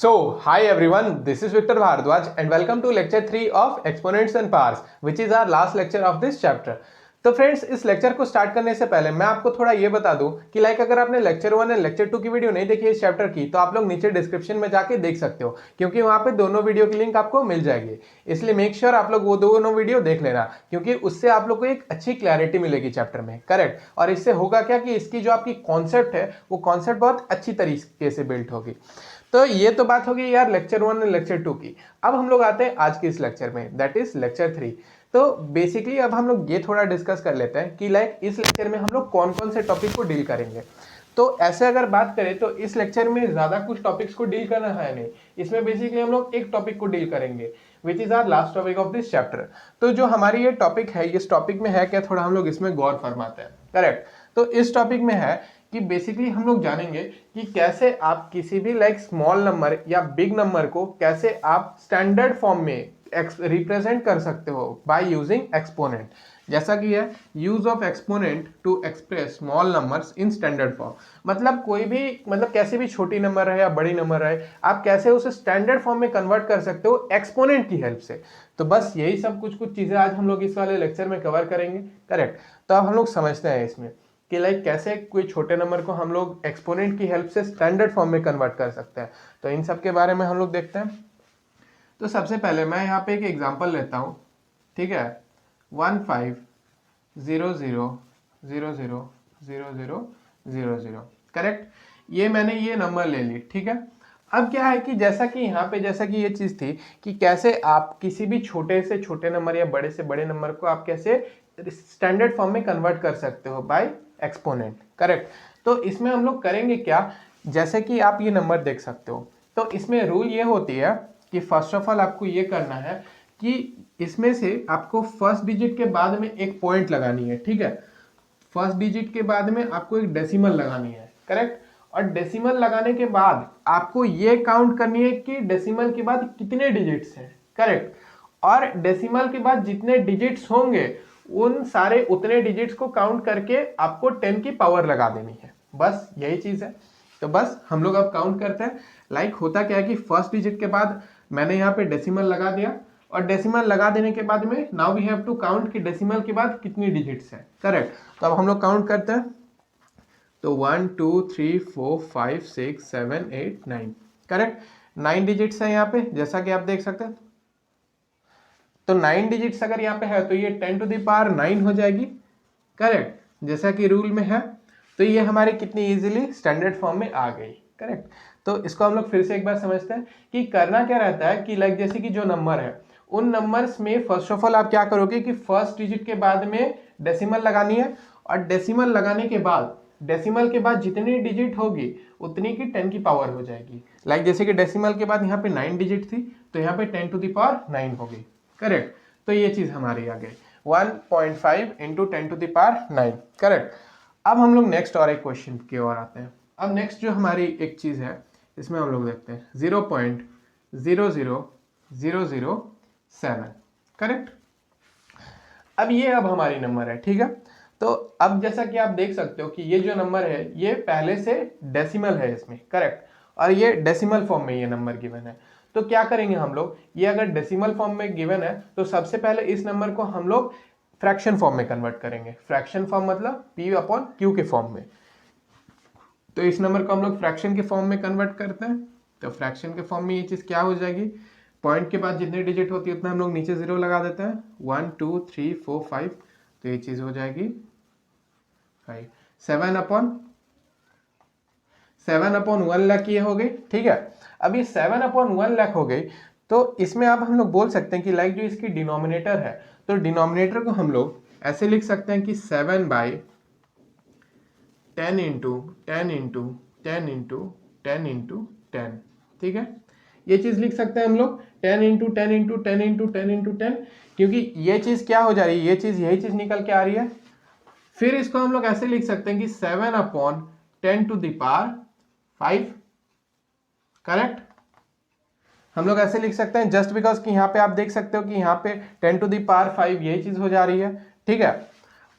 Hi everyone, this is Victor Bhardwaj and welcome to lecture 3 of Exponents and Powers, which is our last lecture of this chapter. तो friends, इस lecture को start करने से पहले मैं आपको थोड़ा ये बता दूं कि अगर आपने लेक्चर 1 और लेक्चर 2 की वीडियो नहीं देखी इस चैप्टर की तो आप लोग नीचे डिस्क्रिप्शन में जाके देख सकते हो, क्योंकि वहां पे दोनों वीडियो की लिंक आपको मिल जाएगी। इसलिए मेक श्योर आप लोग वो दोनों वीडियो देख लेना, क्योंकि उससे आप लोग को एक अच्छी क्लैरिटी मिलेगी चैप्टर में। करेक्ट। और इससे होगा क्या कि इसकी जो आपकी कॉन्सेप्ट है वो कॉन्सेप्ट बहुत अच्छी तरीके से बिल्ड होगी। तो ये तो बात होगी यार लेक्चर 1 और लेक्चर 2 की। अब हम लोग आते हैं आज के इस लेक्चर में, दैट इज लेक्चर 3। तो बेसिकली अब हम लोग ये थोड़ा डिस्कस कर लेते हैं कि इस लेक्चर में हम लोग कौन कौन से टॉपिक को डील करेंगे। तो ऐसे अगर बात करें तो इस लेक्चर में ज्यादा कुछ टॉपिक्स को डील करना है नहीं। इसमें बेसिकली हम लोग एक टॉपिक को डील करेंगे which is our last topic of this chapter. तो जो हमारी ये टॉपिक है, इस टॉपिक में है क्या, थोड़ा हम लोग इसमें गौर फरमाते हैं। करेक्ट। तो इस टॉपिक में है कि बेसिकली हम लोग जानेंगे कि कैसे आप किसी भी स्मॉल नंबर या बिग नंबर को कैसे आप स्टैंडर्ड फॉर्म में रिप्रेजेंट कर सकते हो बाय यूजिंग एक्सपोनेंट। जैसा कि है use of exponent to express small numbers in standard form. कोई भी कैसे भी छोटी नंबर है या बड़ी नंबर है, आप कैसे उसे स्टैंडर्ड फॉर्म में कन्वर्ट कर सकते हो एक्सपोनेंट की हेल्प से। तो बस यही सब कुछ चीजें आज हम लोग इस वाले लेक्चर में कवर करेंगे। करेक्ट। तो अब हम लोग समझते हैं इसमें कि कैसे कोई छोटे नंबर को हम लोग एक्सपोनेंट की हेल्प से स्टैंडर्ड फॉर्म में कन्वर्ट कर सकते हैं। तो इन सब के बारे में हम लोग देखते हैं। तो सबसे पहले मैं यहाँ पे एक एग्जांपल लेता हूँ, ठीक है। 1500000000। करेक्ट। ये मैंने ये नंबर ले ली, ठीक है। अब क्या है कि जैसा कि यहाँ पे ये चीज थी कि कैसे आप किसी भी छोटे से छोटे नंबर या बड़े से बड़े नंबर को आप कैसे स्टैंडर्ड फॉर्म में कन्वर्ट कर सकते हो बाय एक्सपोनेंट। करेक्ट। तो इसमें हम लोग करेंगे क्या, जैसे कि आप ये नंबर देख सकते हो। तो इसमें रूल ये होती है कि फर्स्ट ऑफ ऑल आपको ये करना है कि इसमें से आपको फर्स्ट डिजिट के बाद में एक पॉइंट लगानी है, ठीक है। फर्स्ट डिजिट के बाद में आपको एक डेसिमल लगानी है। करेक्ट। और डेसिमल लगाने के बाद आपको ये काउंट करनी है कि डेसिमल के बाद कितने डिजिट्स हैं। करेक्ट। और डेसिमल के बाद जितने डिजिट्स होंगे उन सारे उतने डिजिट्स को काउंट करके आपको 10 की पावर लगा देनी है। बस यही चीज है। तो बस हम लोग अब काउंट करते हैं। होता क्या है कि फर्स्ट डिजिट के बाद मैंने यहाँ पे डेसिमल लगा दिया, और डेसिमल लगा देने के बाद में now we have to count कि डेसिमल के बाद कितनी डिजिट्स है। करेक्ट। तो अब हम लोग काउंट करते हैं। तो 1 2 3 4 5 6 7 8 9। करेक्ट। 9 डिजिट्स है यहाँ पे, जैसा कि आप देख सकते हैं। तो 9 डिजिट्स अगर यहाँ पे है तो ये 10 टू द पावर 9 हो जाएगी। करेक्ट। जैसा कि रूल में है। तो ये हमारे कितनी इजीली स्टैंडर्ड फॉर्म में आ गई। करेक्ट। तो इसको हम लोग फिर से एक बार समझते हैं कि करना क्या रहता है कि जैसे कि जो नंबर है उन नंबर्स में फर्स्ट ऑफ ऑल आप क्या करोगे कि फर्स्ट डिजिट के बाद में डेसिमल लगानी है, और डेसिमल लगाने के बाद डेसिमल के बाद जितनी डिजिट होगी उतनी की 10 की पावर हो जाएगी। जैसे कि डेसिमल के बाद यहाँ पे 9 डिजिट थी तो यहाँ पे 10 टू द पावर 9 होगी। करेक्ट। तो ये चीज हमारी आ गई 1.5 into 10 to the power 9। Correct. अब हम लोग नेक्स्ट और एक क्वेश्चन की ओर आते हैं। अब नेक्स्ट जो हमारी एक चीज है इसमें हम लोग देखते हैं 0.00007। करेक्ट। अब ये अब हमारी नंबर है, ठीक है। तो अब जैसा कि आप देख सकते हो कि ये जो नंबर है ये पहले से डेसिमल है इसमें। करेक्ट। और ये डेसिमल फॉर्म में ये नंबर गिवन है। तो क्या करेंगे हम लोग, ये अगर डेसिमल फॉर्म में गिवन है तो सबसे पहले इस नंबर को हम लोग फ्रैक्शन फॉर्म में कन्वर्ट करेंगे। फ्रैक्शन फॉर्म मतलब p अपॉन q के फॉर्म में। तो इस नंबर को हम लोग फ्रैक्शन के फॉर्म में कन्वर्ट करते हैं। तो फ्रैक्शन के फॉर्म में ये चीज क्या हो जाएगी, पॉइंट के बाद जितनी डिजिट होती है उतना हम लोग नीचे 0 लगा देते हैं। 1 2 3 4 5। तो ये चीज हो जाएगी 5। 7 अपॉन 1 लाख ये हो गई, ठीक है। अब ये 7 अपॉन 1 लाख हो गई। तो इसमें अब हम लोग बोल सकते हैं कि जो इसकी डिनोमिनेटर है, तो डिनोमिनेटर को हम लोग ऐसे लिख सकते हैं कि 7/10 इंटू 10 इंटू 10 इंटू 10 इंटू 10। ठीक है। ये चीज लिख सकते हैं हम लोग 10 इंटू 10 इंटू 10 इंटू 10 इंटू 10, क्योंकि ये चीज क्या हो जा रही है, ये चीज यही चीज निकल के आ रही है। फिर इसको हम लोग ऐसे लिख सकते हैं कि 7 upon 10 to the power 5। Correct. हम लोग ऐसे लिख सकते हैं जस्ट बिकॉज कि यहाँ पे आप देख सकते हो कि यहाँ पे 10 टू द पावर 5 यही चीज हो जा रही है। ठीक है।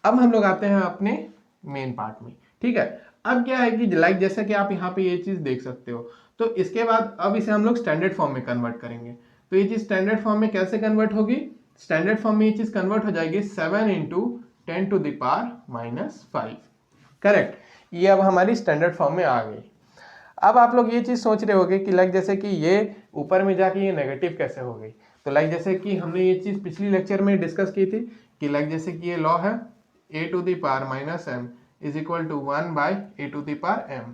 अब हम लोग आते हैं अपने मेन पार्ट में। ठीक है। अब क्या है कि लाइक जैसा कि आप यहाँ पे ये चीज देख सकते हो, तो इसके बाद अब इसे हम लोग स्टैंडर्ड फॉर्म में कन्वर्ट करेंगे। तो ये चीज स्टैंडर्ड फॉर्म में कैसे कन्वर्ट होगी, स्टैंडर्ड फॉर्म में ये चीज कन्वर्ट हो जाएगी 7 इंटू 10⁻⁻5। करेक्ट, ये अब हमारी स्टैंडर्ड फॉर्म में आ गई। अब आप लोग ये चीज सोच रहे होगे कि लाइक जैसे कि ये ऊपर में जाके ये नेगेटिव कैसे हो गई। तो लाइक जैसे कि हमने ये चीज पिछली लेक्चर में डिस्कस की थी कि लाइक जैसे कि ये लॉ है a⁻⁻m is equal to 1/a⁻m।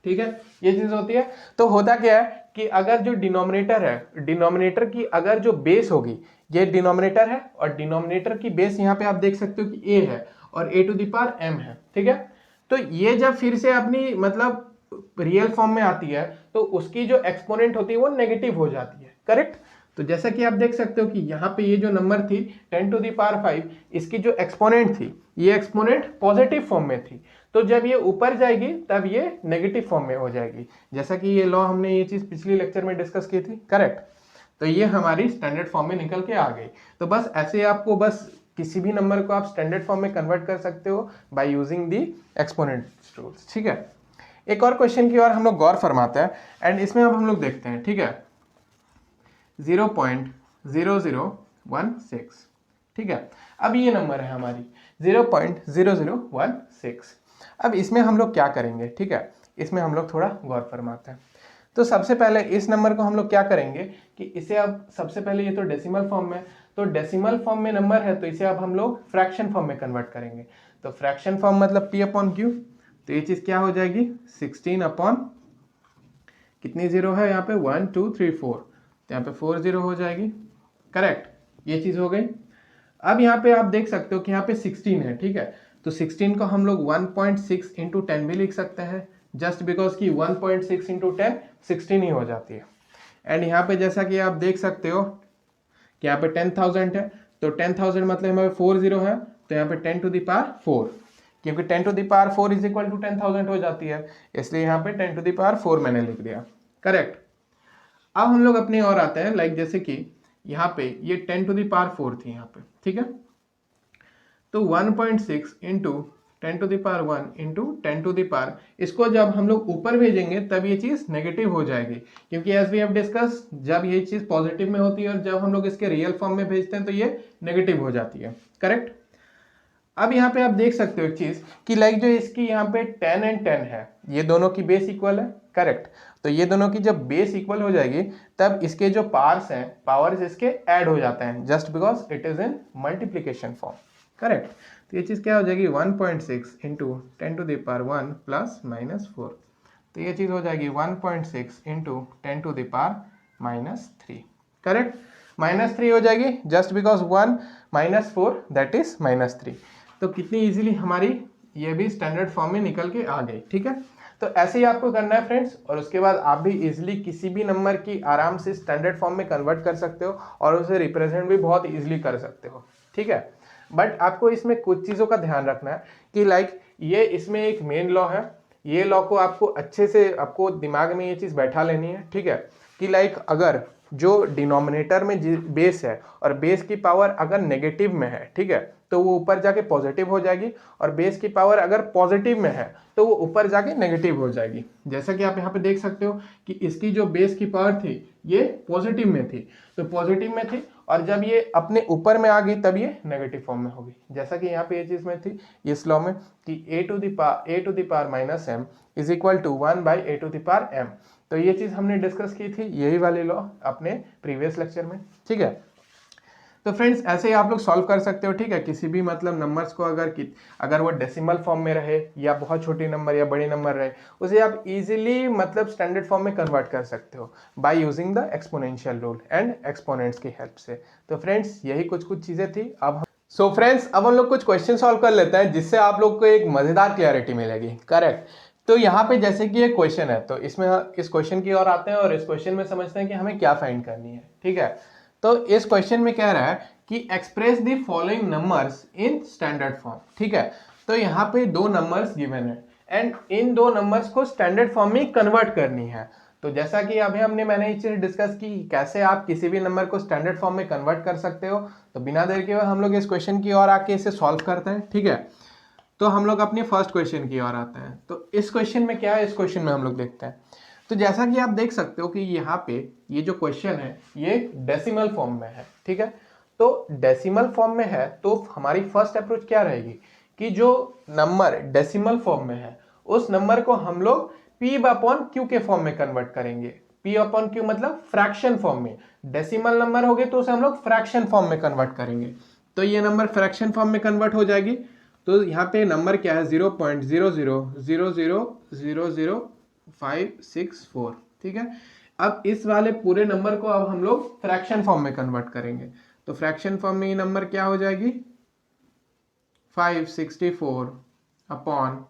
ठीक है, ये चीज होती है। तो होता क्या है कि अगर जो डिनोमिनेटर है, डिनोमिनेटर की अगर जो बेस होगी, ये डिनोमिनेटर है और डिनोमिनेटर की बेस यहाँ पे आप देख सकते हो कि a है और a⁻m है। ठीक है, तो ये जब फिर से अपनी मतलब रियल फॉर्म में आती है तो उसकी जो एक्सपोनेंट होती है वो नेगेटिव हो जाती है। करेक्ट, तो जैसा कि आप देख सकते हो कि यहाँ पे ये जो नंबर थी 10⁵, इसकी जो एक्सपोनेंट थी ये एक्सपोनेंट पॉजिटिव फॉर्म में थी, तो जब ये ऊपर जाएगी तब ये नेगेटिव फॉर्म में हो जाएगी, जैसा कि ये लॉ हमने ये चीज पिछली लेक्चर में डिस्कस की थी। करेक्ट, तो ये हमारी स्टैंडर्ड फॉर्म में निकल के आ गई। तो बस ऐसे आपको बस किसी भी नंबर को आप स्टैंडर्ड फॉर्म में कन्वर्ट कर सकते हो by using the exponent rules. ठीक है, एक और क्वेश्चन की ओर हम लोग गौर फरमाते हैं एंड इसमें अब हम लोग देखते हैं। ठीक है, 0.0016। ठीक है, अब ये नंबर है हमारी 0.0016। अब इसमें हम लोग क्या करेंगे, ठीक है, इसमें हम लोग थोड़ा गौर फरमाते हैं। तो सबसे पहले इस नंबर को हम लोग क्या करेंगे कि इसे अब सबसे पहले ये तो डेसिमल फॉर्म में, तो डेसिमल फॉर्म में नंबर है तो इसे अब हम लोग फ्रैक्शन फॉर्म में कन्वर्ट करेंगे। तो फ्रैक्शन फॉर्म मतलब p/q, तो ये चीज क्या हो जाएगी 16 अपॉन कितनी जीरो है यहाँ पे 1 2 3 4, तो यहाँ पे 4 जीरो हो जाएगी। करेक्ट, ये चीज हो गई। अब यहाँ पे आप देख सकते हो कि यहाँ पे 16 है। ठीक है, तो 16 को हम लोग 1.6 इंटू 10 भी लिख सकते हैं, जस्ट बिकॉज की 1.6 इंटू 10 16 ही हो जाती है। एंड यहाँ पे जैसा कि आप देख सकते हो कि यहाँ पे 10,000 है, तो 10,000 मतलब हमारे 4 जीरो है, तो यहाँ पे 10⁴, क्योंकि 10⁴ इज इक्वल टू 10,000 हो जाती है, इसलिए यहाँ पे 10⁴ मैंने लिख दिया। करेक्ट, अब हम लोग अपनी ओर आते हैं, लाइक जैसे कि यहाँ पे ये 10⁴ थी यहाँ पे। ठीक है, तो 1.6 इंटू 10⁻1 इंटू 10⁻, इसको जब हम लोग ऊपर भेजेंगे तब ये चीज नेगेटिव हो जाएगी, क्योंकि एज वी हैव डिस्कस जब ये चीज पॉजिटिव में होती है और जब हम लोग इसके रियल फॉर्म में भेजते हैं तो ये नेगेटिव हो जाती है। करेक्ट, अब यहाँ पे आप देख सकते हो एक चीज कि लाइक जो इसकी यहाँ पे 10 एंड 10 है, ये दोनों की बेस इक्वल है। करेक्ट, तो ये दोनों की जब बेस इक्वल हो जाएगी तब इसके जो पावर्स हैं, पावर्स इसके ऐड हो जाते हैं, just because it is in multiplication form. Correct, तो ये चीज क्या हो जाएगी 1.6 इंटू 10⁻1 प्लस -4, तो ये चीज हो जाएगी 1.6 इंटू 10⁻³ करेक्ट, -3 हो जाएगी, जस्ट बिकॉज 1 -4 दैट इज -3। तो कितनी इजीली हमारी ये भी स्टैंडर्ड फॉर्म में निकल के आ गई। ठीक है, तो ऐसे ही आपको करना है फ्रेंड्स, और उसके बाद आप भी इजीली किसी भी नंबर की आराम से स्टैंडर्ड फॉर्म में कन्वर्ट कर सकते हो और उसे रिप्रेजेंट भी बहुत इजीली कर सकते हो। ठीक है, बट आपको इसमें कुछ चीज़ों का ध्यान रखना है कि लाइक ये इसमें एक मेन लॉ है, ये लॉ को आपको अच्छे से आपको दिमाग में ये चीज़ बैठा लेनी है। ठीक है, कि लाइक अगर जो डिनोमिनेटर में बेस है और बेस की पावर अगर नेगेटिव में है, ठीक है, तो वो ऊपर जाके पॉजिटिव हो जाएगी, और बेस की पावर अगर पॉजिटिव में है तो वो ऊपर जाके नेगेटिव हो जाएगी। जैसा कि आप यहाँ पे देख सकते हो कि इसकी जो बेस की पावर थी ये पॉजिटिव में थी, तो पॉजिटिव में थी, और जब ये अपने ऊपर में आ गई तब ये नेगेटिव फॉर्म में होगी। जैसा कि यहाँ पे ये चीज में थी इस लॉ में कि a⁻m is equal to 1/a⁻m, तो ये चीज हमने डिस्कस की थी, यही वाली लॉ अपने प्रीवियस लेक्चर में। ठीक है, तो फ्रेंड्स ऐसे ही आप लोग सॉल्व कर सकते हो। ठीक है, किसी भी मतलब नंबर्स को अगर वो डेसिमल फॉर्म में रहे या बहुत छोटी नंबर या बड़ी नंबर रहे, उसे आप इजीली मतलब स्टैंडर्ड फॉर्म में कन्वर्ट कर सकते हो by using the exponential rule and exponents की हेल्प से। तो फ्रेंड्स यही कुछ चीजें थी। अब फ्रेंड्स अब हम लोग कुछ क्वेश्चन सॉल्व कर लेते हैं जिससे आप लोग को एक मजेदार क्लैरिटी मिलेगी। करेक्ट, तो यहाँ पे जैसे कि एक क्वेश्चन है, तो इसमें इस क्वेश्चन की ओर आते हैं और इस क्वेश्चन में समझते हैं कि हमें क्या फाइंड करनी है। ठीक है, तो इस क्वेश्चन में कह रहा है कि express the following numbers in standard form. ठीक है, तो यहाँ पे दो नंबर्स गिवन है एंड इन दो नंबर्स को स्टैंडर्ड फॉर्म में कन्वर्ट करनी है। तो जैसा कि अभी मैंने ये चीज डिस्कस की कैसे आप किसी भी नंबर को स्टैंडर्ड फॉर्म में कन्वर्ट कर सकते हो, तो बिना देर के हम लोग इस क्वेश्चन की ओर आके इसे सॉल्व करते हैं। ठीक है, तो हम लोग अपने फर्स्ट क्वेश्चन की ओर आते हैं। तो इस क्वेश्चन में क्या है, इस क्वेश्चन में हम लोग देखते हैं। तो जैसा कि आप देख सकते हो कि यहाँ पे ये जो क्वेश्चन है ये डेसिमल फॉर्म में है, ठीक है। तो डेसिमल फॉर्म में है तो हमारी फर्स्ट अप्रोच क्या रहेगी कि जो नंबर डेसिमल फॉर्म में है उस नंबर को हम लोग p अपॉन q के फॉर्म में कन्वर्ट करेंगे। p अपॉन q मतलब फ्रैक्शन फॉर्म में, डेसिमल नंबर हो गए तो उसे हम लोग फ्रैक्शन फॉर्म में कन्वर्ट करेंगे। तो ये नंबर फ्रैक्शन फॉर्म में कन्वर्ट हो जाएगी। तो यहाँ पे नंबर क्या है 0.000000564, ठीक है। अब इस वाले पूरे नंबर को अब हम लोग फ्रैक्शन फॉर्म में कन्वर्ट करेंगे। तो फ्रैक्शन फॉर्म में ये नंबर क्या हो जाएगी 564 अपॉन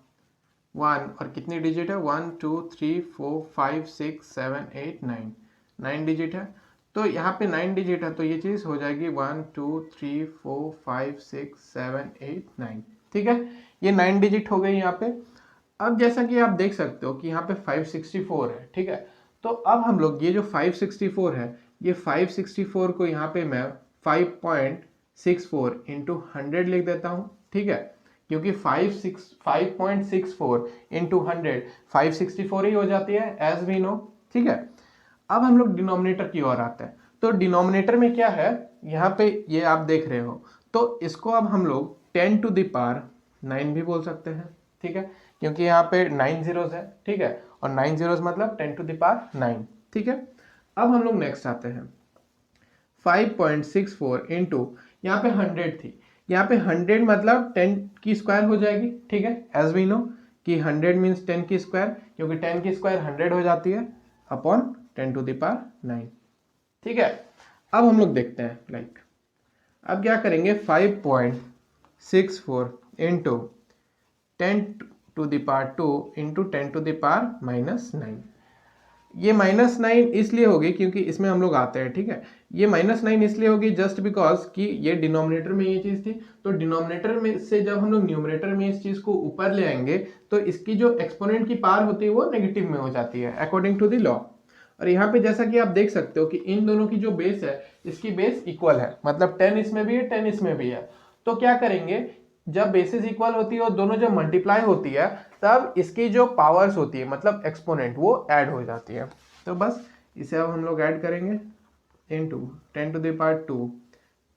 1 और कितनी डिजिट है 1 2 3 4 5 6 7 8 9, 9 डिजिट है। तो यहाँ पे 9 डिजिट है तो ये चीज़ हो जाएगी 1 2 3 4 5 6 7 8 9, ठीक है। ये 9 डिजिट हो गई यहाँ पे। अब जैसा कि आप देख सकते हो कि यहाँ पे 564 है, ठीक है। तो अब हम लोग ये जो 564 है ये 564 को यहाँ पे मैं 5.64 इंटू 100 लिख देता हूँ, ठीक है। क्योंकि 5.64 इंटू 100 564 ही हो जाती है एज वी नो, ठीक है। अब हम लोग डिनोमिनेटर की ओर आते हैं। तो डिनोमिनेटर में क्या है यहाँ पे ये आप देख रहे हो, तो इसको अब हम लोग 10 टू द पावर 9 भी बोल सकते हैं, ठीक है। क्योंकि यहाँ पे 9 जीरोस है, ठीक है, और 9 जीरोस मतलब 10 टू द पावर 9, ठीक है। अब हम लोग नेक्स्ट आते हैं 5.64 इंटू यहाँ पे 100 थी, यहाँ पे 100 मतलब 10 की स्क्वायर हो जाएगी, ठीक है। एज वी नो कि 100 मीन्स 10 की स्क्वायर, क्योंकि 10 की स्क्वायर 100 हो जाती है अपॉन 10 टू द पावर 9, ठीक है। अब हम लोग देखते हैं अब क्या करेंगे 5.64 into 10 to the power 2 into 10 to the power -9। ये -9 इसलिए होगी क्योंकि इसमें हम लोग आते हैं, ठीक है। ये -9 इसलिए होगी जस्ट बिकॉज कि ये डिनोमिनेटर में ये चीज़ थी। तो डिनोमिनेटर में से जब हम लोग न्यूमरेटर में इस चीज़ को ऊपर ले आएंगे तो इसकी जो एक्सपोनेंट की पावर होती है वो नेगेटिव में हो जाती है अकॉर्डिंग टू द लॉ। और यहाँ पे जैसा कि आप देख सकते हो कि इन दोनों की जो बेस है इसकी बेस इक्वल है, मतलब 10 इसमें भी है 10 इसमें भी है। तो क्या करेंगे जब बेसिस इक्वल होती है और दोनों जब मल्टीप्लाई होती है तब इसकी जो पावर्स होती है मतलब एक्सपोनेंट वो ऐड हो जाती है। तो बस इसे अब हम लोग ऐड करेंगे into 10 to the power 2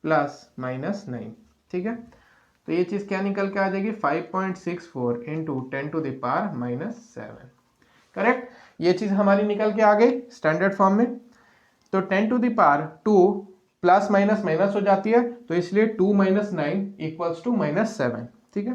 plus -9, ठीक है। तो ये चीज़ क्या निकल के आ जाएगी 5.64 into 10 to the power -7, correct. ये चीज़ हमारी निकल के आ गई स्टैंडर्ड फॉर्म में। तो 10 to the power 2 plus minus minus हो जाती है तो इसलिए 2 - 9 इक्वल्स टू -7, ठीक है।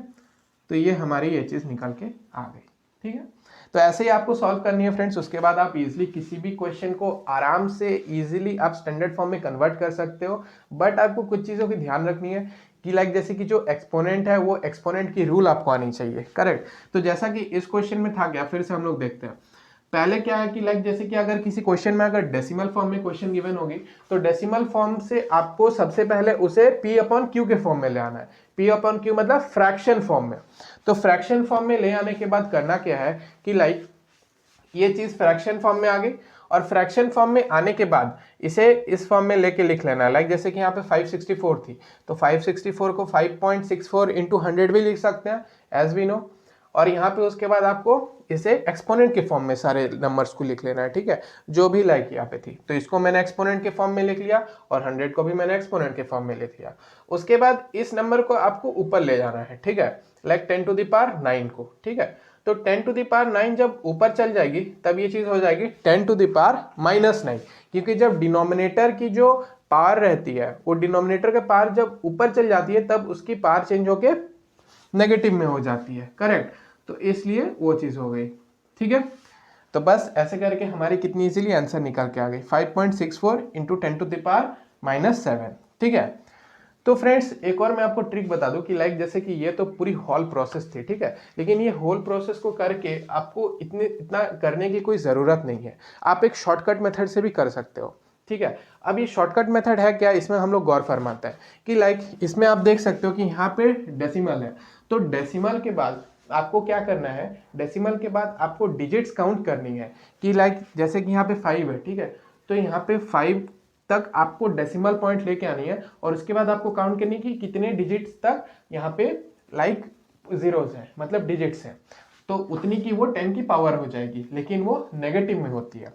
तो ये हमारी ये चीज़ निकल के आ गई, ठीक है। तो ऐसे ही आपको सॉल्व करनी है फ्रेंड्स। उसके बाद आप इजीली किसी भी क्वेश्चन को आराम से इजीली आप स्टैंडर्ड फॉर्म में कन्वर्ट कर सकते हो। बट आपको कुछ चीज़ों की ध्यान रखनी है कि जैसे कि जो एक्सपोनेंट है वो एक्सपोनेंट की रूल आपको आनी चाहिए, करेक्ट। तो जैसा कि इस क्वेश्चन में था क्या, फिर से हम लोग देखते हैं। पहले क्या है कि जैसे कि अगर किसी क्वेश्चन में अगर डेसिमल फॉर्म में क्वेश्चन गिवन होगी तो डेसिमल फॉर्म से आपको सबसे पहले उसे p अपॉन क्यू के फॉर्म में ले आना है। p अपॉन क्यू मतलब फ्रैक्शन फॉर्म में। तो फ्रैक्शन फॉर्म में ले आने के बाद करना क्या है कि ये चीज फ्रैक्शन फॉर्म में आ गई और फ्रैक्शन फॉर्म में आने के बाद इसे इस फॉर्म में लेके लिख लेना है। जैसे कि यहाँ पे 564 थी तो 564 को 5.64 इंटू 100 भी लिख सकते हैं एज वी नो। और यहाँ पे उसके बाद आपको इसे एक्सपोनेंट के फॉर्म में सारे नंबर्स को लिख लेना है, ठीक है। जो भी यहाँ पे थी तो इसको मैंने एक्सपोनेंट के फॉर्म में लिख लिया और 100 को भी मैंने एक्सपोनेंट के फॉर्म में लिख लिया। उसके बाद इस नंबर को आपको ऊपर ले जाना है, ठीक है, 10 टू द पावर 9 को, ठीक है। तो 10 टू द पावर 9 जब ऊपर चल जाएगी तब ये चीज हो जाएगी 10 टू द पावर -9, क्योंकि जब डिनोमिनेटर की जो पावर रहती है वो डिनोमिनेटर के पावर जब ऊपर चल जाती है तब उसकी पावर चेंज होके नेगेटिव में हो जाती है, करेक्ट। तो इसलिए वो चीज हो गई, ठीक है। तो बस ऐसे करके हमारी कितनी इजीली आंसर निकल के आ गई 5.64 इंटू 10 टू द पावर -7, ठीक है। तो फ्रेंड्स एक और मैं आपको ट्रिक बता दूं कि जैसे कि ये तो पूरी होल प्रोसेस थी, ठीक है, लेकिन ये होल प्रोसेस को करके आपको इतना करने की कोई ज़रूरत नहीं है। आप एक शॉर्टकट मेथड से भी कर सकते हो, ठीक है। अब ये शॉर्टकट मेथड है क्या, इसमें हम लोग गौर फरमाते हैं कि इसमें आप देख सकते हो कि यहाँ पे डेसिमल है। तो डेसिमल के बाद आपको क्या करना है, डेसिमल के बाद आपको डिजिट्स काउंट करनी है कि जैसे कि यहाँ पे 5 है, ठीक है। तो यहाँ पे 5 तक आपको डेसिमल पॉइंट लेके आनी है और उसके बाद आपको काउंट करनी है कि कितने डिजिट्स तक यहाँ पे जीरोस हैं, मतलब डिजिट्स हैं, तो उतनी की वो 10 की पावर हो जाएगी, लेकिन वो नेगेटिव में होती है।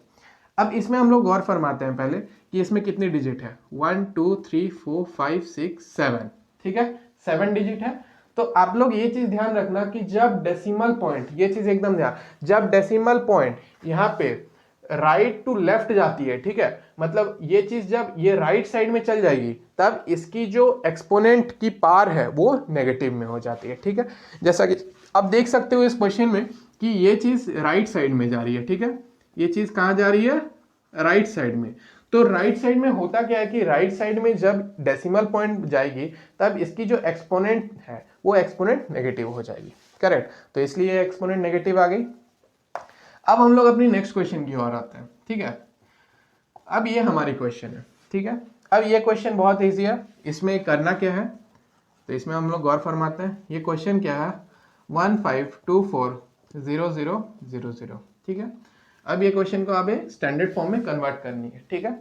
अब इसमें हम लोग गौर फरमाते हैं पहले कि इसमें कितनी डिजिट है, 1 2 3 4 5 6 7, ठीक है, 7 डिजिट है। तो आप लोग ये चीज ध्यान रखना कि जब डेसिमल पॉइंट, ये चीज एकदम ध्यान, जब डेसिमल पॉइंट यहाँ पे राइट टू लेफ्ट जाती है, ठीक है, मतलब ये चीज जब ये राइट साइड में चल जाएगी तब इसकी जो एक्सपोनेंट की पावर है वो नेगेटिव में हो जाती है, ठीक है। जैसा कि आप देख सकते हो इस क्वेश्चन में कि ये चीज राइट साइड में जा रही है, ठीक है, ये चीज कहाँ जा रही है, राइट साइड में। तो राइट साइड में होता क्या है कि राइट साइड में जब डेसिमल पॉइंट जाएगी तब इसकी जो एक्सपोनेंट है वो एक्सपोनेंट नेगेटिव हो जाएगी, करेक्ट। तो इसलिए एक्सपोनेंट नेगेटिव आ गई। अब हम लोग अपनी नेक्स्ट क्वेश्चन की ओर आते हैं, ठीक है। अब ये हमारी क्वेश्चन है, ठीक है। अब ये क्वेश्चन बहुत ईजी है, इसमें करना क्या है, तो इसमें हम लोग गौर फरमाते हैं। ये क्वेश्चन क्या है, 15240000, ठीक है। अब ये क्वेश्चन को आप स्टैंडर्ड फॉर्म में कन्वर्ट करनी है, ठीक है।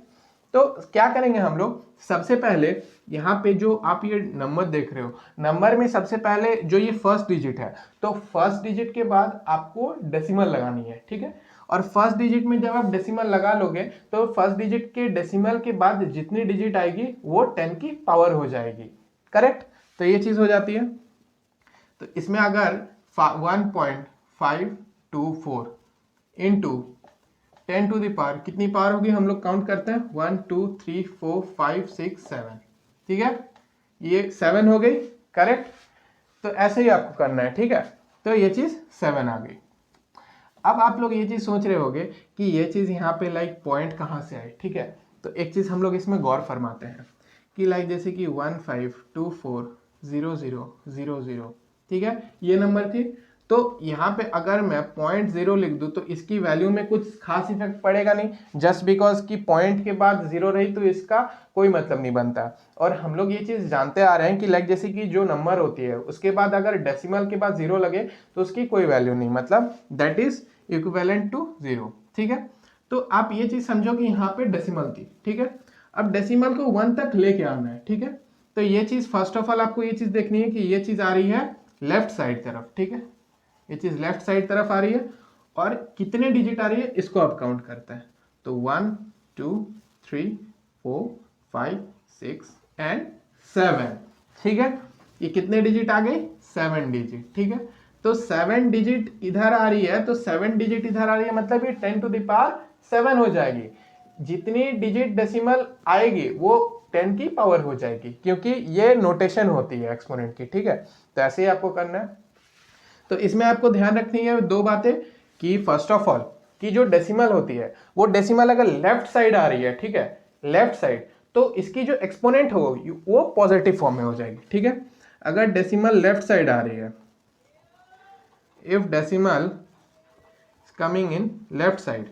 तो क्या करेंगे हम लोग, सबसे पहले यहाँ पे जो आप ये नंबर देख रहे हो, नंबर में सबसे पहले जो ये फर्स्ट डिजिट है, तो फर्स्ट डिजिट के बाद आपको डेसिमल लगानी है, ठीक है। और फर्स्ट डिजिट में जब आप डेसिमल लगा लोगे तो फर्स्ट डिजिट के डेसिमल के बाद जितनी डिजिट आएगी वो 10 की पावर हो जाएगी, करेक्ट। तो ये चीज हो जाती है। तो इसमें अगर 1.524 इंटू 10 टू द पावर, कितनी पावर होगी हम लोग काउंट करते हैं, 1 2 3 4 5 6 7, ठीक है, ये 7 हो गई, करेक्ट। तो ऐसे ही आपको करना है, ठीक है। तो ये चीज 7 आ गई। अब आप लोग ये चीज सोच रहे होगे कि ये चीज यहाँ पे लाइक पॉइंट कहाँ से आए, ठीक है। तो एक चीज हम लोग इसमें गौर फरमाते हैं कि लाइक जैसे कि 15240000, ठीक है, ये नंबर थी। तो यहाँ पे अगर मैं 0.0 लिख दूं तो इसकी वैल्यू में कुछ खास इफेक्ट पड़ेगा नहीं, जस्ट बिकॉज कि पॉइंट के बाद 0 रही तो इसका कोई मतलब नहीं बनता। और हम लोग ये चीज जानते आ रहे हैं कि लाइक जैसे कि जो नंबर होती है उसके बाद अगर डेसिमल के बाद 0 लगे तो उसकी कोई वैल्यू नहीं, मतलब दैट इज इक्विवेलेंट टू 0, ठीक है। तो आप ये चीज समझो कि यहाँ पे डेसिमल थी, ठीक है। अब डेसिमल को 1 तक लेके आना है, ठीक है। तो ये चीज फर्स्ट ऑफ ऑल आपको ये चीज देखनी है कि ये चीज आ रही है लेफ्ट साइड तरफ, ठीक है, ये चीज लेफ्ट साइड तरफ आ रही है। और कितने डिजिट आ रही है इसको आप काउंट करते हैं, तो 1 2 3 4 5 6 एंड 7, ठीक है। ये कितने डिजिट आ गई, 7 डिजिट, ठीक है। तो 7 डिजिट इधर आ रही है, तो 7 डिजिट इधर आ रही है, मतलब ये 10 टू द पावर 7 हो जाएगी। जितनी डिजिट डेसिमल आएगी वो 10 की पावर हो जाएगी, क्योंकि ये नोटेशन होती है एक्सपोनेंट की, ठीक है। तो ऐसे ही आपको करना है। तो इसमें आपको ध्यान रखनी है दो बातें कि फर्स्ट ऑफ ऑल कि जो डेसिमल होती है वो डेसिमल अगर लेफ्ट साइड आ रही है, ठीक है, लेफ्ट साइड, तो इसकी जो एक्सपोनेंट होगी वो पॉजिटिव फॉर्म में हो जाएगी, ठीक है। अगर डेसिमल लेफ्ट साइड आ रही है, if decimal coming in left side,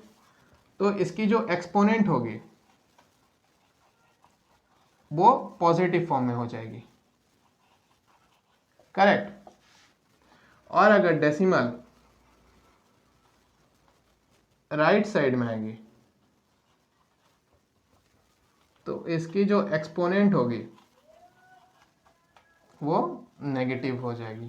तो इसकी जो एक्सपोनेंट होगी वो पॉजिटिव फॉर्म में हो जाएगी, करेक्ट। और अगर डेसिमल राइट साइड में आएगी तो इसकी जो एक्सपोनेंट होगी वो नेगेटिव हो जाएगी,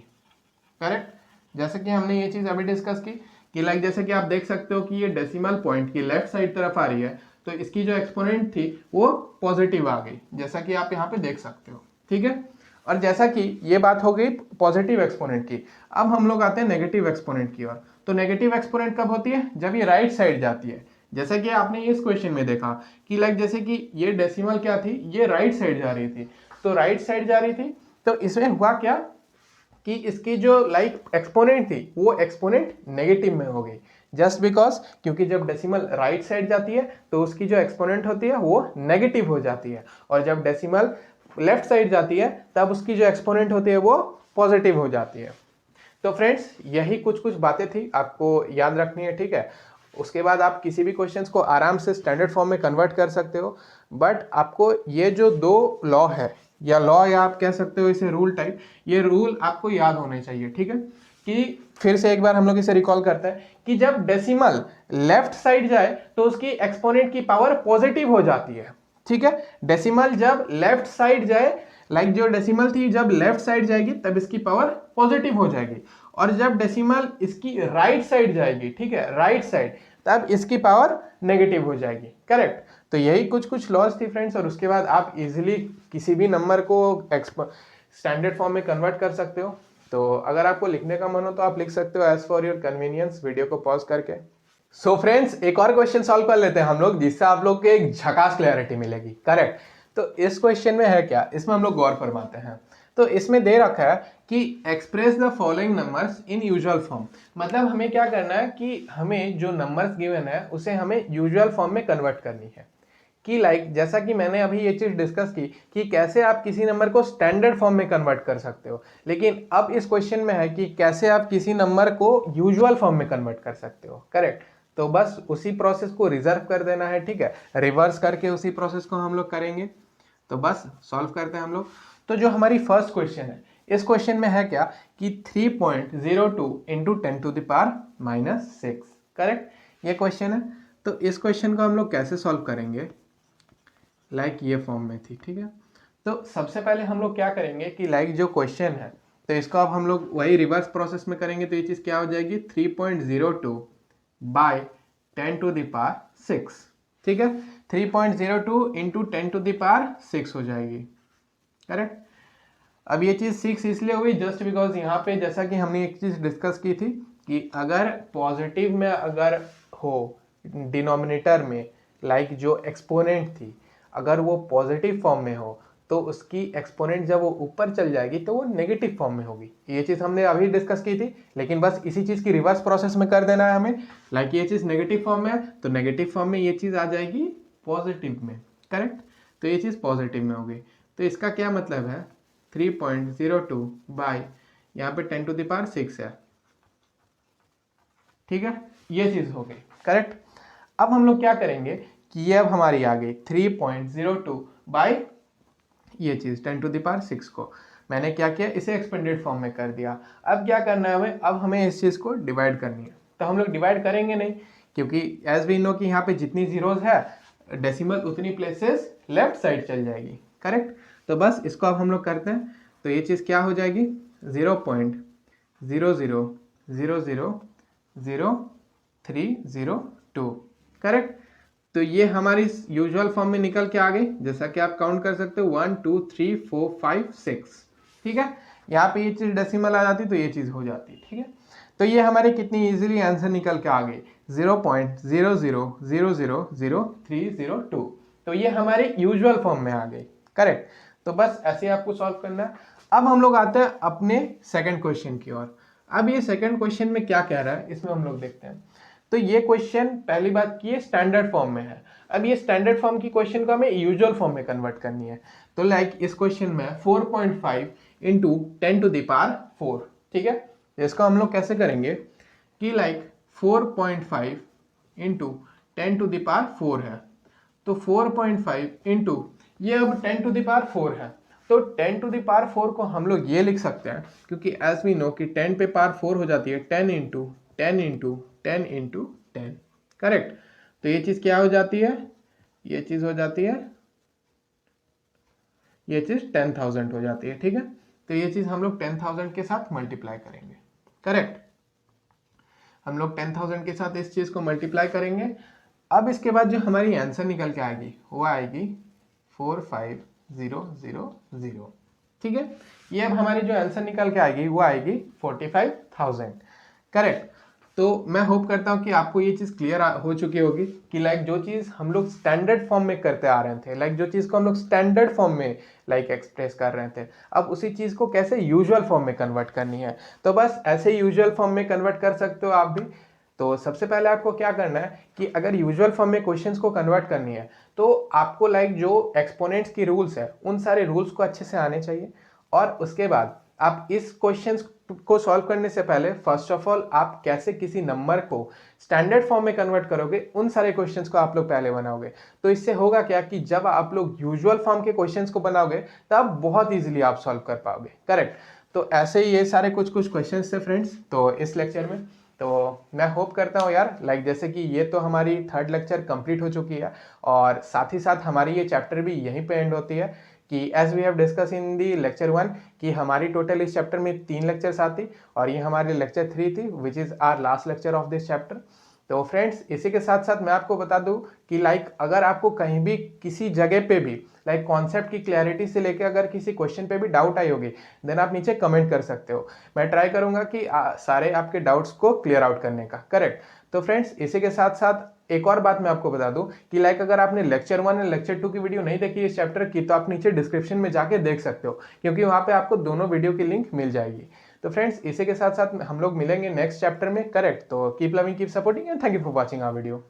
करेक्ट। जैसे कि हमने ये चीज अभी डिस्कस की कि लाइक जैसे कि आप देख सकते हो कि ये डेसिमल पॉइंट की लेफ्ट साइड तरफ आ रही है, तो इसकी जो एक्सपोनेंट थी वो पॉजिटिव आ गई, जैसा कि आप यहाँ पे देख सकते हो, ठीक है। और जैसा कि ये बात हो गई पॉजिटिव एक्सपोनेंट की, अब हम लोग आते हैं नेगेटिव एक्सपोनेंट की ओर। तो नेगेटिव एक्सपोनेंट कब होती है, जब ये राइट साइड जाती है। जैसे कि आपने इस क्वेश्चन में देखा कि लाइक जैसे कि ये डेसिमल क्या थी, ये राइट साइड जा रही थी, तो राइट साइड जा रही थी, तो इसमें हुआ क्या कि इसकी जो लाइक एक्सपोनेंट थी वो एक्सपोनेंट नेगेटिव में हो गई, जस्ट बिकॉज क्योंकि जब डेसिमल राइट साइड जाती है तो उसकी जो एक्सपोनेंट होती है वो नेगेटिव हो जाती है, और जब डेसिमल लेफ्ट साइड जाती है तब उसकी जो एक्सपोनेंट होती है वो पॉजिटिव हो जाती है। तो फ्रेंड्स यही कुछ कुछ बातें थी आपको याद रखनी है, ठीक है। उसके बाद आप किसी भी क्वेश्चंस को आराम से स्टैंडर्ड फॉर्म में कन्वर्ट कर सकते हो, बट आपको ये जो दो लॉ है या लॉ या आप कह सकते हो इसे रूल टाइप, ये रूल आपको याद होने चाहिए, ठीक है। कि फिर से एक बार हम लोग इसे रिकॉल करते हैं कि जब डेसिमल लेफ्ट साइड जाए तो उसकी एक्सपोनेंट की पावर पॉजिटिव हो जाती है, ठीक है। डेसिमल जब लेफ्ट साइड जाए, लाइक जो डेसिमल थी जब लेफ्ट साइड जाएगी तब इसकी पावर पॉजिटिव हो जाएगी, और जब डेसिमल इसकी राइट साइड जाएगी, ठीक है, राइट साइड, तब इसकी पावर नेगेटिव हो जाएगी। करेक्ट। तो यही कुछ कुछ लॉज थी फ्रेंड्स, और उसके बाद आप इजीली किसी भी नंबर को स्टैंडर्ड फॉर्म में कन्वर्ट कर सकते हो। तो अगर आपको लिखने का मन हो तो आप लिख सकते हो as for your convenience, video को पॉज करके। सो फ्रेंड्स, एक और क्वेश्चन सॉल्व कर लेते हैं हम लोग, जिससे आप लोग को एक झकास क्लैरिटी मिलेगी। करेक्ट। तो इस क्वेश्चन में है क्या, इसमें हम लोग गौर फरमाते हैं। तो इसमें दे रखा है कि express the following numbers in usual form. मतलब हमें क्या करना है कि हमें जो नंबर्स गिवन है उसे हमें यूजुअल फॉर्म में कन्वर्ट करनी है। कि लाइक जैसा कि मैंने अभी ये चीज डिस्कस की कि कैसे आप किसी नंबर को स्टैंडर्ड फॉर्म में कन्वर्ट कर सकते हो, लेकिन अब इस क्वेश्चन में है कि कैसे आप किसी नंबर को यूजुअल फॉर्म में कन्वर्ट कर सकते हो। करेक्ट। तो बस उसी प्रोसेस को रिजर्व कर देना है, ठीक है, रिवर्स करके उसी प्रोसेस को हम लोग करेंगे। तो बस सॉल्व करते हैं हम लोग। तो जो हमारी फर्स्ट क्वेश्चन है, इस क्वेश्चन में है क्या कि 3.02 इंटू 10⁻⁻6। करेक्ट, ये क्वेश्चन है। तो इस क्वेश्चन को हम लोग कैसे सॉल्व करेंगे, लाइक ये फॉर्म में थी, ठीक है। तो सबसे पहले हम लोग क्या करेंगे कि लाइक जो क्वेश्चन है तो इसको अब हम लोग वही रिवर्स प्रोसेस में करेंगे। तो ये चीज क्या हो जाएगी, 3.02 बाय 10⁻6, ठीक है, 3.02 इंटू 10⁻6 हो जाएगी। करेक्ट। अब ये चीज 6 इसलिए हुई जस्ट बिकॉज यहाँ पे जैसा कि हमने एक चीज डिस्कस की थी कि अगर पॉजिटिव में अगर हो डिनोमिनेटर में, लाइक जो एक्सपोनेंट थी अगर वो पॉजिटिव फॉर्म में हो तो उसकी एक्सपोनेंट जब वो ऊपर चल जाएगी तो वो नेगेटिव फॉर्म में होगी। ये चीज हमने अभी डिस्कस की थी, लेकिन बस इसी चीज की रिवर्स प्रोसेस में कर देना है हमें। लाइक ये चीज नेगेटिव फॉर्म में है तो नेगेटिव फॉर्म में ये चीज आ जाएगी पॉजिटिव में। करेक्ट। तो ये चीज पॉजिटिव में होगी। तो इसका क्या मतलब है, 3.02 बाय यहाँ पे 10⁻6 है, ठीक है, ये चीज हो गई। करेक्ट। अब हम लोग क्या करेंगे कि ये अब हमारी आ गई 3.02 बाय ये चीज 10⁻6 को मैंने क्या किया, इसे एक्सपेंडेड फॉर्म में कर दिया। अब क्या करना है हमें, अब हमें इस चीज को डिवाइड करनी है। तो हम लोग डिवाइड करेंगे नहीं, क्योंकि एज वी नो कि यहाँ पे जितनी जीरोज है डेसिमल उतनी प्लेसेस लेफ्ट साइड चल जाएगी। करेक्ट। तो बस इसको अब हम लोग करते हैं। तो ये चीज क्या हो जाएगी, 0.000302। करेक्ट। तो ये हमारी यूजुअल फॉर्म में निकल के आ गई, जैसा कि आप काउंट कर सकते हो 1 2 3 4 5 6, ठीक है। यहाँ पे ये चीज डेसिमल आ जाती तो ये चीज हो जाती, ठीक है। तो ये हमारे कितनी इजीली आंसर निकल के आ गई, 0.00000302। तो ये हमारे यूजुअल फॉर्म में आ गई। करेक्ट। तो बस ऐसे आपको सॉल्व करना है। अब हम लोग आते हैं अपने सेकंड क्वेश्चन की ओर। अब ये सेकंड क्वेश्चन में क्या कह रहा है इसमें हम लोग देखते हैं। तो ये क्वेश्चन पहली बात की स्टैंडर्ड फॉर्म में है। अब ये स्टैंडर्ड फॉर्म की क्वेश्चन को हमें यूजुअल फॉर्म में कन्वर्ट करनी है। तो लाइक इस क्वेश्चन में 4.5 इंटू 10⁻4, ठीक है। इसको हम लोग कैसे करेंगे कि लाइक 4.5 इंटू 10⁻4 है, तो 4.5 इंटू ये अब 10⁻4 है, तो 10⁻4 को हम लोग ये लिख सकते हैं, क्योंकि एज वी नो कि 10 पे पावर 4 हो जाती है 10 इंटू 10 इंटू 10 इंटू 10। करेक्ट। तो ये चीज क्या हो जाती है, ये चीज हो जाती है, ये चीज 10,000 हो जाती है, ठीक है। तो ये चीज हम लोग 10,000 के साथ मल्टीप्लाई करेंगे। करेक्ट। हम लोग 10,000 के साथ इस चीज को मल्टीप्लाई करेंगे। अब इसके बाद जो हमारी आंसर निकल के आएगी वो आएगी 45,000, ठीक है। ये अब हमारी जो आंसर निकल के आएगी वो आएगी 45,000। करेक्ट। तो मैं होप करता हूं कि आपको ये चीज क्लियर हो चुकी होगी कि लाइक जो चीज हम लोग स्टैंडर्ड फॉर्म में करते आ रहे थे, लाइक जो चीज को हम लोग स्टैंडर्ड फॉर्म में लाइक एक्सप्रेस कर रहे थे, अब उसी चीज को कैसे यूजुअल फॉर्म में कन्वर्ट करनी है। तो बस ऐसे यूजुअल फॉर्म में कन्वर्ट कर सकते हो आप भी। तो सबसे पहले आपको क्या करना है कि अगर यूजुअल फॉर्म में क्वेश्चंस को कन्वर्ट करनी है तो आपको लाइक जो एक्सपोनेंट्स की रूल्स है उन सारे रूल्स को अच्छे से आने चाहिए। और उसके बाद आप इस क्वेश्चंस को सॉल्व करने से पहले फर्स्ट ऑफ ऑल आप कैसे किसी नंबर को स्टैंडर्ड फॉर्म में कन्वर्ट करोगे उन सारे क्वेश्चंस को आप लोग पहले बनाओगे। तो इससे होगा क्या कि जब आप लोग यूजुअल फॉर्म के क्वेश्चंस को बनाओगे तब बहुत इजीली आप सॉल्व कर पाओगे। करेक्ट। तो ऐसे ही ये सारे कुछ कुछ क्वेश्चंस थे फ्रेंड्स तो इस लेक्चर में। तो मैं होप करता हूँ यार लाइक जैसे कि ये तो हमारी थर्ड लेक्चर कंप्लीट हो चुकी है और साथ ही साथ हमारी ये चैप्टर भी यहीं पे एंड होती है कि as we have discuss in the lecture 1 कि हमारी टोटल इस चैप्टर में 3 लेक्चर्स आती और ये हमारी लेक्चर 3 थी which is our last lecture of this chapter. तो फ्रेंड्स इसी के साथ साथ मैं आपको बता दूं कि अगर आपको कहीं भी किसी जगह पे भी कॉन्सेप्ट की क्लैरिटी से लेके अगर किसी क्वेश्चन पे भी डाउट आई होगी देन आप नीचे कमेंट कर सकते हो। मैं ट्राई करूंगा कि सारे आपके डाउट्स को क्लियर आउट करने का। करेक्ट। तो फ्रेंड्स इसी के साथ साथ एक और बात मैं आपको बता दूं कि अगर आपने लेक्चर 1 और लेक्चर 2 की वीडियो नहीं देखी इस चैप्टर की तो आप नीचे डिस्क्रिप्शन में जाके देख सकते हो, क्योंकि वहां पे आपको दोनों वीडियो की लिंक मिल जाएगी। तो फ्रेंड्स इसी के साथ साथ हम लोग मिलेंगे नेक्स्ट चैप्टर में। करेक्ट। तो keep loving, keep supporting and thank you for watching our video.